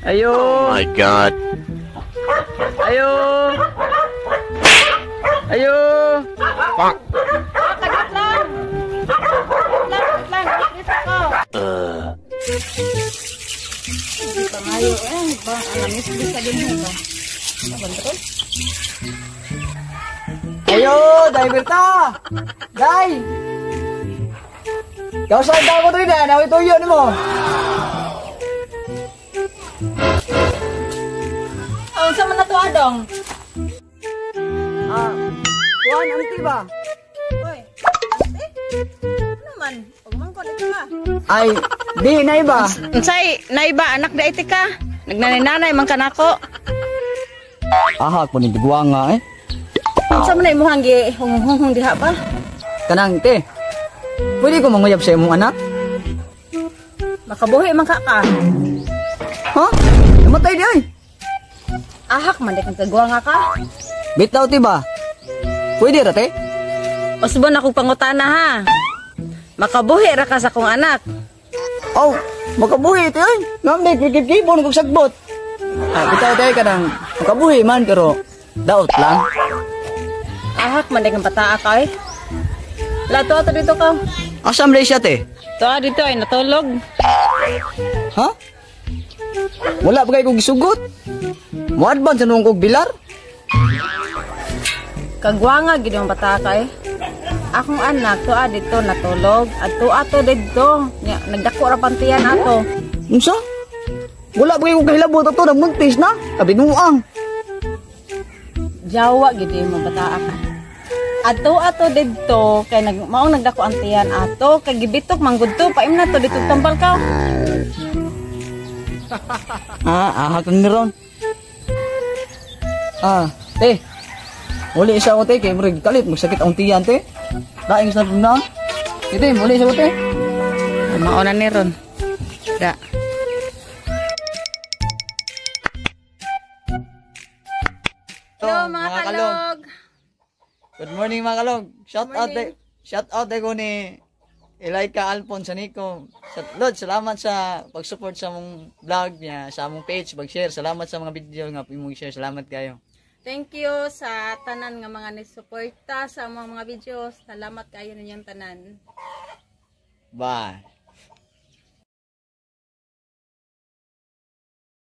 Ayo. Oh my God. Ayo. Ayo. Pak. Kagat lang. Lang. Dito ko. Pangayo bang alamis bisa din mo. Abantro. Ayo, Day Berta. Day. Kau sa ko to ina, nawi tuyo nimo. Oh, sa man to adong. Kuan anti ba? Hoy. Ano man? Pagmangko dito ka. Ay, di na iba. Unsay naiba anak da iti ka? Nagnanay-nanay man kanako. Ahak po ni giguwa nga eh. Unsa man imo hanggi hung diha pa? Kanang te. Pwede ko manguyab sa imong anak? Makabuhi man ka ka. Ha? Namatay di ay. Ahak man dik kagwa nga ka. Bitaw ti ba? Pwede ra te? Usbon ako pangutana ha. Makabuhi ra ka sa kong anak. Oh, makabuhi ti ay. Ngamit kikip-kipon kog sagbot. Bitaw te kanang makabuhi man pero daot lang. Ahak man dik pataa ka eh. Lato ato dito ka. Asam lay siya te? To dito ay natulog. Ha? Wala pa kayo kong gisugot? Mo-advance nung kong bilar? Kagwa nga gid ang bata ka eh. Akong anak to dito natulog at to ato dito. Nagdako ra pantiyan ato. Unsa? Wala pa kayo kong kahilabot ato na muntis na? Kabinuang. Jawa gid mo bata ka. Ato dito kay maong nagdako ang tiyan ato kay gibitok manggud to paim na to dito tambal ka. Ahak ni ron. Te. Uli isa ko te kay murag kalit magsakit ang tiyan te. Daing sa na. Ite, uli isa ko te. Mauna ni ron. Da. Hello mga kalog. Good morning mga kalog. Shout out ko ni Elaika Alphonse Nico. Lord, salamat sa pag-support sa mong vlog niya, sa mong page, pag-share. Salamat sa mga video nga imong share. Salamat kayo. Thank you sa tanan nga mga nisuporta sa mga videos. Salamat kayo ninyong tanan. Bye.